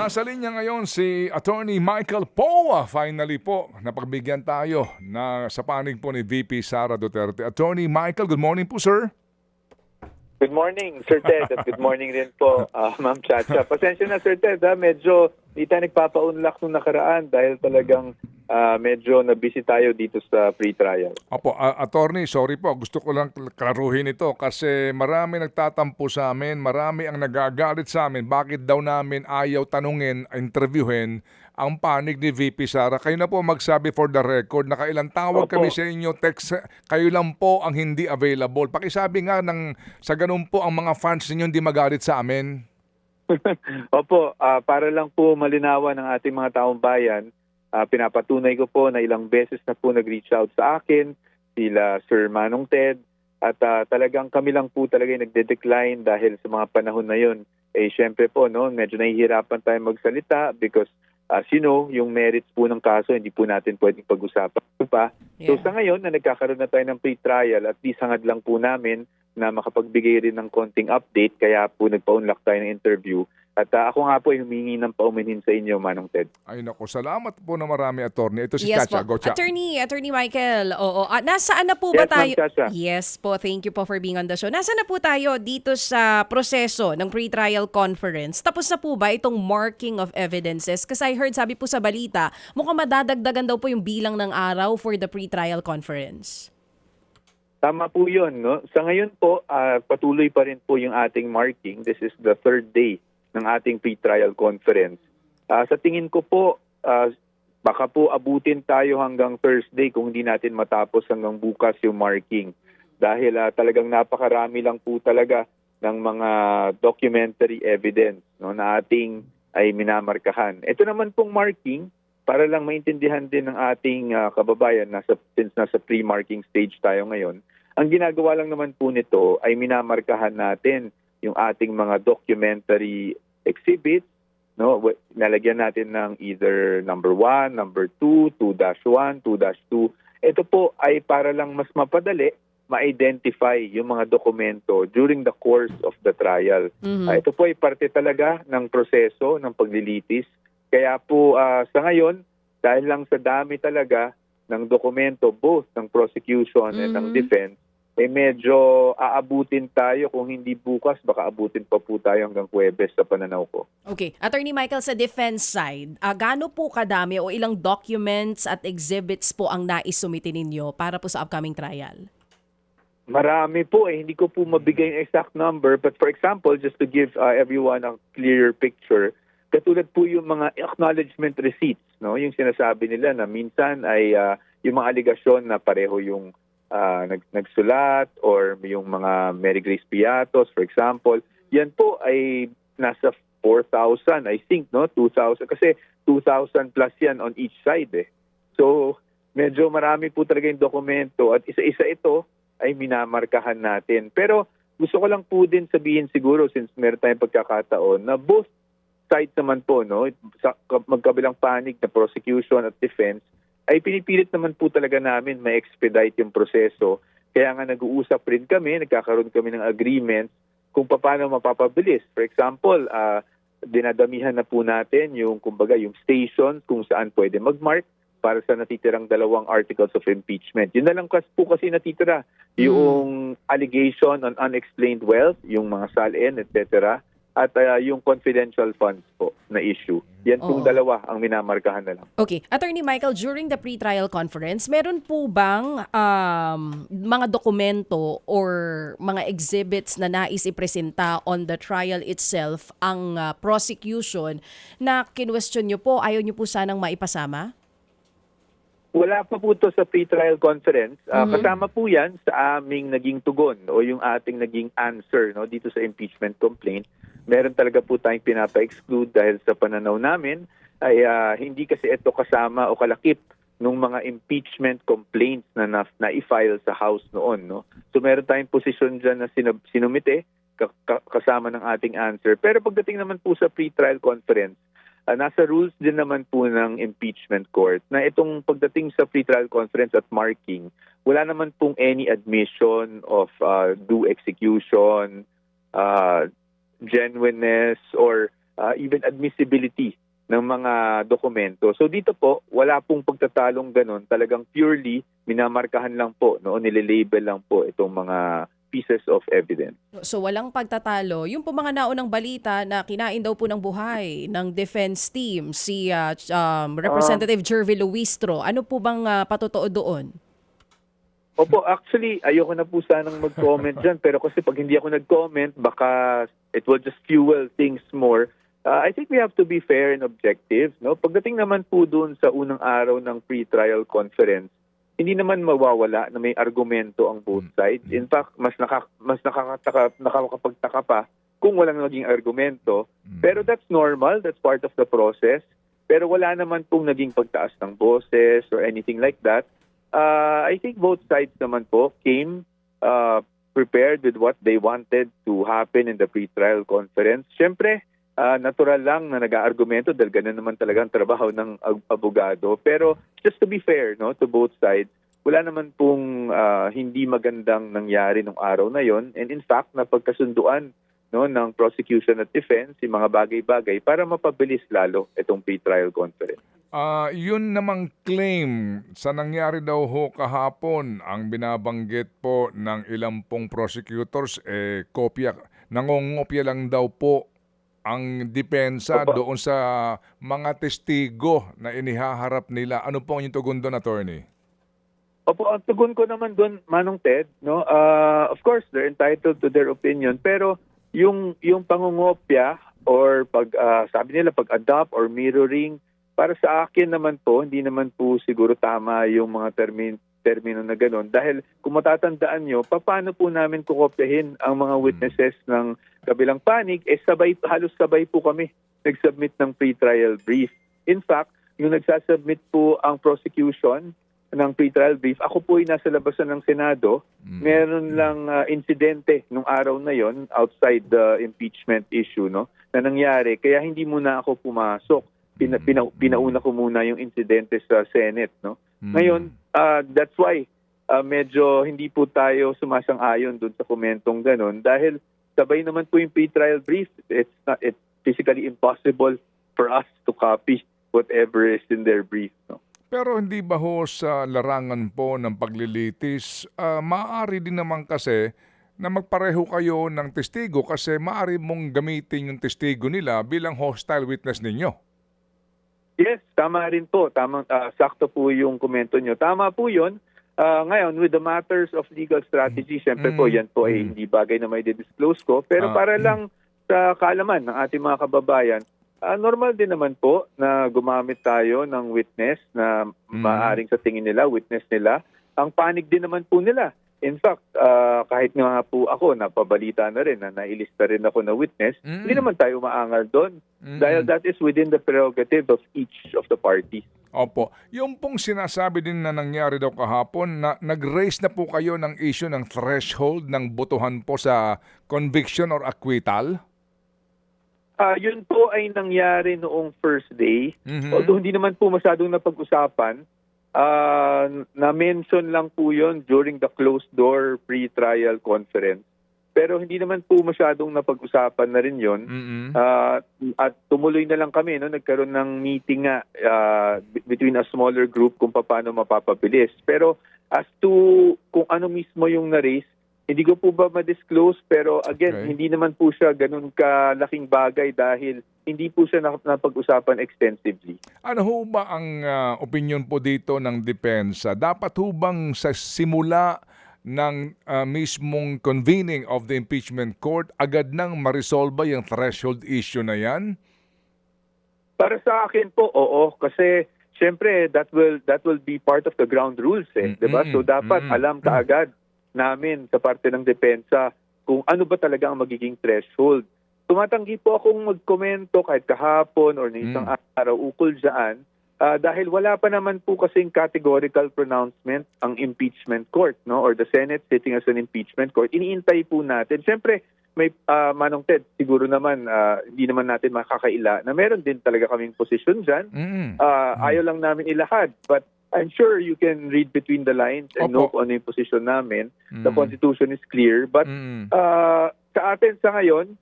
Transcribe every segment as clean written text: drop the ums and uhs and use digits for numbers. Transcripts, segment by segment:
Nasa linya ngayon si Attorney Michael Poa. Finally po, napagbigyan tayo na sa panig po ni VP Sara Duterte. Attorney Michael, good morning po, sir. Good morning, Sir Ted, at good morning din po, Ma'am Chacha. Pasensya na, Sir Ted, medyo di tayo nagpapaunlak nung nakaraan dahil talagang medyo na-busy tayo dito sa pre-trial. Opo, attorney, sorry po. Gusto ko lang klaruhin ito kasi marami nagtatampo sa amin, marami ang nagagalit sa amin. Bakit daw namin ayaw tanungin, interviewin ang panig ni VP Sara? Kayo na po magsabi for the record. Nakailang tawag Opo. kami sa inyo, text, kayo lang po ang hindi available. Pakisabi nga sa ganun po ang mga fans ninyo hindi magalit sa amin. Opo, para lang po malinawan ng ating mga taong bayan, pinapatunay ko po na ilang beses na po nag-reach out sa akin, sila Sir Manong Ted, at talagang kami lang po talaga yung nagde-decline dahil sa mga panahon na yun. Syempre po, no, medyo nahihirapan tayo magsalita because as you know, yung merits po ng kaso, hindi po natin pwedeng pag-usapan pa. So sa ngayon, na nagkakaroon na tayo ng pre-trial, at least hangad lang po namin na makapagbigay rin ng konting update, kaya po nagpa-unlock tayo ng interview. At ako nga po ay humingi ng paumanhin sa inyo, Manong Ted. Ay nako, salamat po na marami, attorney. Ito si Yes Chacha. po. Go, Cha. Attorney Michael, oo. Nasaan na po ba Yes, Ma'am tayo? Chacha. Yes po, thank you po for being on the show. Nasaan na po tayo dito sa proseso ng pre-trial conference? Tapos na po ba itong marking of evidences? Kasi I heard, sabi po sa balita, mukhang madadagdagan daw po yung bilang ng araw for the pre-trial conference. Tama po yun. No? Sa ngayon po, patuloy pa rin po yung ating marking. This is the third day ng ating pre-trial conference. Sa tingin ko po, baka po abutin tayo hanggang Thursday kung hindi natin matapos hanggang bukas yung marking. Dahil talagang napakarami lang po talaga ng mga documentary evidence, no, na ating ay minamarkahan. Ito naman pong marking, para lang maintindihan din ng ating kababayan, since nasa pre-marking stage tayo ngayon, ang ginagawa lang naman po nito ay minamarkahan natin yung ating mga documentary exhibits, no? Nalagyan natin ng either number 1, number 2, 2-1, 2-2. Ito po ay para lang mas mapadali ma-identify yung mga dokumento during the course of the trial. Ito po ay parte talaga ng proseso ng paglilitis. Kaya po sa ngayon, dahil lang sa dami talaga ng dokumento both ng prosecution and ng defense, medyo aabutin tayo. Kung hindi bukas, baka abutin pa po tayo hanggang Huwebes sa pananaw ko. Okay. Attorney Michael, sa defense side, gaano po kadami o ilang documents at exhibits po ang naisumitin ninyo para po sa upcoming trial? Marami po. Hindi ko po mabigay yung exact number. But for example, just to give everyone a clearer picture, katulad po yung mga acknowledgement receipts, no? Yung sinasabi nila na minsan ay yung mga aligasyon na pareho yung nagsulat or yung mga Mary Grace Piatos, for example, yan po ay nasa 4,000, I think, no? 2,000. Kasi 2,000 plus yan on each side, eh. So, medyo marami po talaga yung dokumento at isa-isa ito ay minamarkahan natin. Pero gusto ko lang po din sabihin siguro, since meron tayong pagkakataon, na both sides naman po, no, sa magkabilang panig na prosecution at defense, ay pinipilit naman po talaga namin ma-expedite yung proseso. Kaya nga nag-uusap rin kami, nagkakaroon kami ng agreement kung paano mapapabilis. For example, dinadamihan na po natin yung, kumbaga, yung station kung saan pwede mag-mark para sa natitirang 2 articles of impeachment. Yun na lang po kasi natitira. Yung allegation on unexplained wealth, yung mga SALN, etc., at yung confidential funds po na issue. Yan pong dalawa ang minamarkahan na lang. Okay. Attorney Michael, during the pre-trial conference, meron po bang mga dokumento or mga exhibits na nais ipresenta on the trial itself ang prosecution na kinwestiyon nyo po, ayaw nyo po sanang maipasama? Wala pa po ito sa pre-trial conference. Kasama po yan sa aming naging tugon o yung ating naging answer, no, dito sa impeachment complaint. Meron talaga po tayong pinapa-exclude dahil sa pananaw namin ay hindi kasi ito kasama o kalakip ng mga impeachment complaints na na-file sa House noon. No? So meron tayong posisyon dyan na sinumite kasama ng ating answer. Pero pagdating naman po sa pre-trial conference, nasa rules din naman po ng impeachment court na itong pagdating sa pre-trial conference at marking, wala naman pong any admission of due execution, genuineness, or even admissibility ng mga dokumento. So dito po, wala pong pagtatalong ganun. Talagang purely minamarkahan lang po, no, nililabel lang po itong mga pieces of evidence. So walang pagtatalo. Yung po mga naunang balita na kinain daw po ng buhay ng defense team si Representative Jervy Luistro. Ano po bang patotoo doon? Opo, actually, ayoko na po sanang mag-comment dyan. Pero kasi pag hindi ako nag-comment, baka it will just fuel things more. I think we have to be fair and objective. No? Pagdating naman po doon sa unang araw ng pre-trial conference, hindi naman mawawala na may argumento ang both sides. In fact, mas nakakapagtaka pa kung walang naging argumento. Pero that's normal, that's part of the process. Pero wala naman pong naging pagtaas ng boses or anything like that. I think both sides naman po came prepared with what they wanted to happen in the pre-trial conference. Siyempre, natural lang na nag-aargumento dahil ganun naman talaga ang trabaho ng abogado. Pero just to be fair, no, to both sides, wala naman pong hindi magandang nangyari nung araw na yon. And in fact, napagkasunduan, no, ng prosecution at defense yung mga bagay-bagay para mapabilis lalo itong pre-trial conference. Yun namang claim sa nangyari daw ho kahapon, ang binabanggit po ng ilang pong prosecutors, nangongopya lang daw po ang depensa doon sa mga testigo na inihaharap nila. Ano po ang inyong tugon doon, attorney? Opo, ang tugon ko naman doon, Manong Ted, no? Of course, they're entitled to their opinion, pero yung pangungopya or sabi nila pag-adopt or mirroring, para sa akin naman po, hindi naman po siguro tama yung mga termino na gano'n. Dahil kung matatandaan nyo, paano po namin kukopyahin ang mga witnesses ng kabilang panig? Halos sabay po kami nag-submit ng pre-trial brief. In fact, yung nagsasubmit po ang prosecution ng pre-trial brief, ako po ay nasa labasan ng Senado. Meron lang insidente nung araw na yon outside the impeachment issue, no, na nangyari. Kaya hindi muna ako pumasok. Pinauna ko muna yung insidente sa Senate, no. Ngayon, that's why medyo hindi po tayo sumasang-ayon doon sa komentong ganun dahil sabay naman po yung pre-trial brief. It's physically impossible for us to copy whatever is in their brief, no. Pero hindi ba ho sa larangan po ng paglilitis, maaari din naman kasi na magpareho kayo ng testigo kasi maaari mong gamitin yung testigo nila bilang hostile witness ninyo? Yes, tama rin po. Sakto po yung komento nyo. Tama po yun. Ngayon, with the matters of legal strategy, siyempre po yan po ay hindi bagay na may disclose ko. Pero para lang sa kaalaman ng ating mga kababayan, normal din naman po na gumamit tayo ng witness na maaaring sa tingin nila, witness nila. Ang panig din naman po nila. In fact, kahit nga po ako, napabalita na rin, na nailista rin ako na witness, hindi naman tayo maangal doon. Dahil that is within the prerogative of each of the parties. Opo. Yung pong sinasabi din na nangyari daw kahapon, na nag-raise na po kayo ng issue ng threshold ng botohan po sa conviction or acquittal? Yun po ay nangyari noong first day. Although hindi naman po masyadong napag-usapan, na-mention lang po yun during the closed-door pre-trial conference. Pero hindi naman po masyadong napag-usapan na rin yun. At tumuloy na lang kami, no? Nagkaroon ng meeting nga between a smaller group kung paano mapapabilis. Pero as to kung ano mismo yung na-raise, hindi ko po ba ma-disclose, pero again, hindi naman po siya ganun kalaking bagay dahil hindi po siya napag-usapan extensively. Ano ho ba ang opinion po dito ng depensa? Dapat ho bang sa simula ng mismong convening of the impeachment court, agad nang ma-resolve yung threshold issue na yan? Para sa akin po, oo. Kasi syempre, that will be part of the ground rules. Diba? So dapat alam kaagad namin sa parte ng depensa kung ano ba talaga ang magiging threshold. Tumatanggi po akong magkomento kahit kahapon or na isang araw ukol dyan dahil wala pa naman po kasing categorical pronouncement ang impeachment court, no, or the Senate sitting as an impeachment court. Iniintay po natin. Siyempre, may Manong Ted, siguro naman hindi naman natin makakaila na meron din talaga kaming posisyon dyan. Ayaw lang namin ilahad. But I'm sure you can read between the lines and know kung ano yung position namin. The Constitution is clear. But sa atin sa ngayon,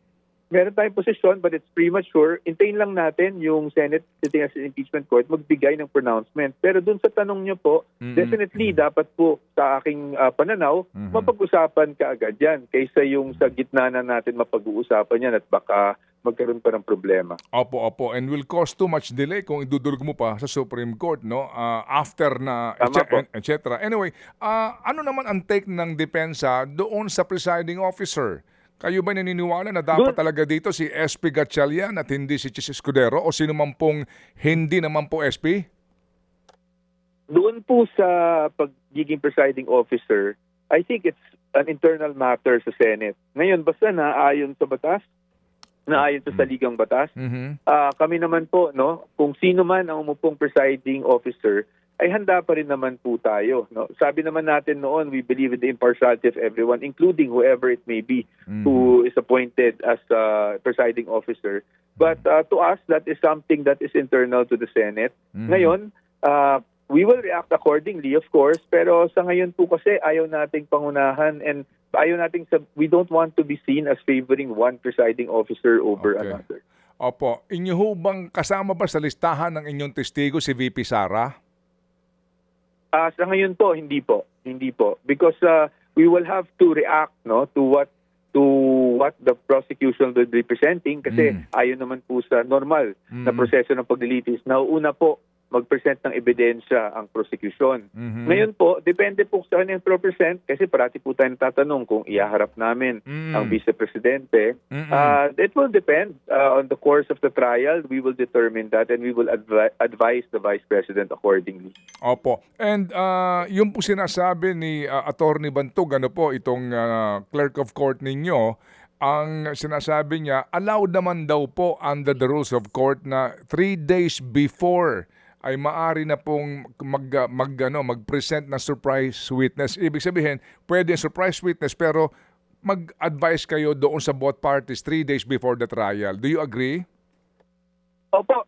meron tayong posisyon but it's premature. Hintayin lang natin yung Senate sitting as an impeachment court magbigay ng pronouncement. Pero dun sa tanong niyo po, definitely dapat po sa aking pananaw, mapag-usapan kaagad yan kaysa yung sa gitna na natin mapag-uusapan yan at baka magkaroon pa ng problema. Opo. And will cause too much delay kung idudulog mo pa sa Supreme Court, no? After na, Tama po. etc. Anyway, ano naman ang take ng depensa doon sa presiding officer? Kayo ba naniniwala na dapat talaga dito si SP Gatchalian at hindi si Chis Escudero o sino man pong hindi naman po SP? Doon po sa pagiging presiding officer, I think it's an internal matter sa Senate. Ngayon, basta naayon sa batas, naayon sa saligang batas, kami naman po, no, kung sino man ang umupong presiding officer, ay handa pa rin naman po tayo. No? Sabi naman natin noon, we believe in the impartiality of everyone, including whoever it may be who is appointed as presiding officer. But to us, that is something that is internal to the Senate. Ngayon, we will react accordingly, of course, pero sa ngayon po kasi ayaw nating pangunahan and we don't want to be seen as favoring one presiding officer over another. Opo. Inyo ho bang kasama ba sa listahan ng inyong testigo si VP Sara? Sa ngayon po, hindi po. Because we will have to react, no, to what the prosecution will be presenting kasi ayon naman po sa normal na proseso ng paglilitis. Nauuna po mag-present ng ebidensya ang prosecution. Ngayon po, depende po sa kanyang present kasi parati po tayo natatanong kung ihaharap namin ang vice-presidente. It will depend on the course of the trial. We will determine that and we will advise the vice president accordingly. Opo. And yung po sinasabi ni Attorney Bantog, ano po, itong clerk of court ninyo, ang sinasabi niya, allowed naman daw po under the rules of court na 3 days before ay maari na pong mag-present ng surprise witness. Ibig sabihin, pwede yung surprise witness pero mag-advise kayo doon sa both parties 3 days before the trial. Do you agree? Opo.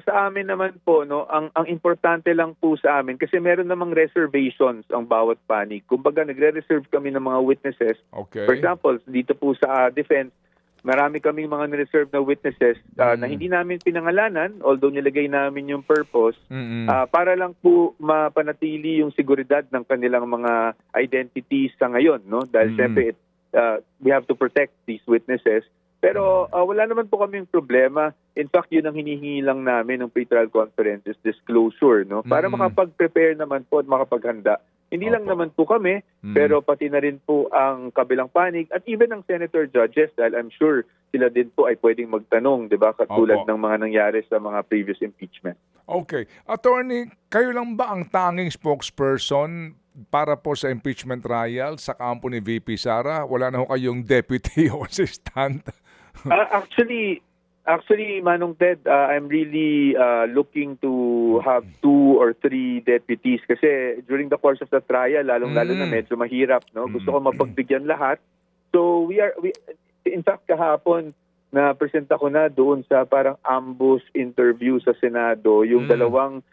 Sa amin naman po, no, ang importante lang po sa amin kasi meron namang reservations ang bawat panig. Kumbaga nagre-reserve kami ng mga witnesses. Okay. For example, dito po sa defense, marami kaming mga nireserve na witnesses na hindi namin pinangalanan, although nilagay namin yung purpose, para lang po mapanatili yung seguridad ng kanilang mga identities sa ngayon. No? Dahil siyempre, we have to protect these witnesses. Pero wala naman po kaming problema. In fact, yun ang hinihingi lang namin ng pre-trial conference is disclosure. No? Para makapag-prepare naman po at makapaghanda. Hindi lang naman po kami, pero pati na rin po ang kabilang panig at even ang senator judges dahil I'm sure sila din po ay pwedeng magtanong, di ba? Katulad ng mga nangyari sa mga previous impeachment. Okay. Attorney, kayo lang ba ang tanging spokesperson para po sa impeachment trial sa kampo ni VP Sara? Wala na ho kayong deputy o assistant? Actually, Manong Ted, I'm really looking to have 2 or 3 deputies kasi during the course of the trial, lalong-lalo na medyo mahirap. No? Gusto ko mapagbigyan lahat. So, in fact, kahapon, na-present ako na doon sa parang ambush interview sa Senado, yung dalawang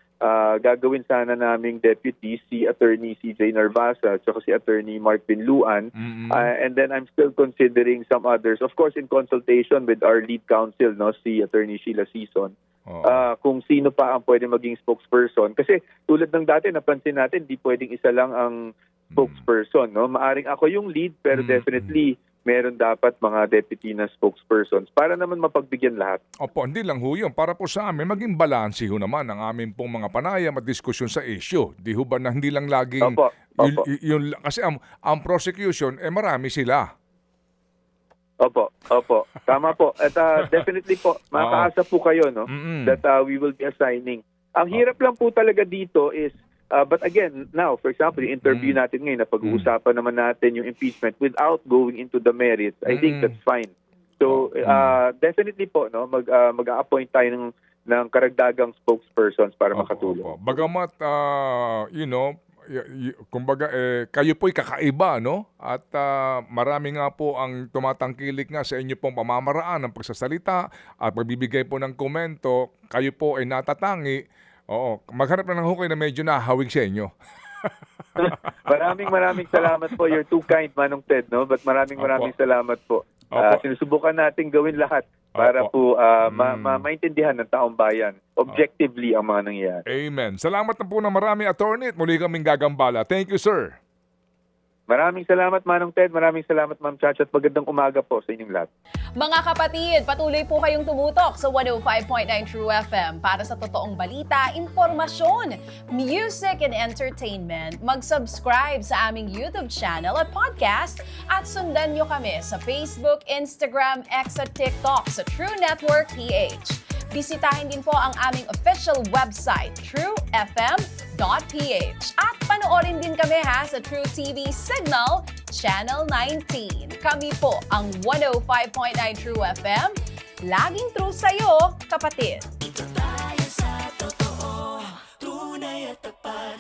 gagawin sana naming deputy, si Attorney CJ Narvasa at si Attorney Mark Binluan. And then I'm still considering some others. Of course, in consultation with our lead counsel, no, si Attorney Sheila Season, kung sino pa ang pwede maging spokesperson. Kasi tulad ng dati, napansin natin, di pwedeng isa lang ang spokesperson. No? Maaring ako yung lead, pero definitely meron dapat mga deputy na spokespersons para naman mapagbigyan lahat. Opo, hindi lang ho yun. Para po sa amin, maging balanse ho naman ang aming pong mga panayam at diskusyon sa issue. Di ho ba na hindi lang laging... Opo. Kasi ang prosecution, marami sila. Opo. Tama po. At definitely po, makakaasa po kayo no, that we will be assigning. Ang hirap lang po talaga dito is but again, now, for example, yung interview natin ngayon na pag-uusapan naman natin yung impeachment without going into the merits, I think that's fine. So, definitely po, no, mag-a-appoint tayo ng karagdagang spokespersons para makatulong. Bagamat, kumbaga, kayo po'y kakaiba, no? At marami nga po ang tumatangkilik nga sa inyo pong pamamaraan ng pagsasalita at pagbibigay po ng komento, kayo po ay natatangi. Oo, maghanap na ng hukay na medyo nahawig sa inyo. Maraming salamat po. You're too kind, Manong Ted, no? But maraming salamat po. Opo. Sinusubukan natin gawin lahat para Opo. po maintindihan ng taong bayan objectively ang mga nangyayari. Amen. Salamat na po ng marami, attorney. At muli kaming gagambala. Thank you, sir. Maraming salamat, Manong Ted. Maraming salamat, Ma'am Chacha. At magandang umaga po sa inyong lahat. Mga kapatid, patuloy po kayong tumutok sa 105.9 True FM para sa totoong balita, impormasyon, music, and entertainment. Mag-subscribe sa aming YouTube channel at podcast at sundan nyo kami sa Facebook, Instagram, X at TikTok sa True Network PH. Bisitahin din po ang aming official website, truefm.ph. At panoorin din kami sa True TV Signal, Channel 19. Kami po ang 105.9 True FM. Laging true sa'yo, kapatid.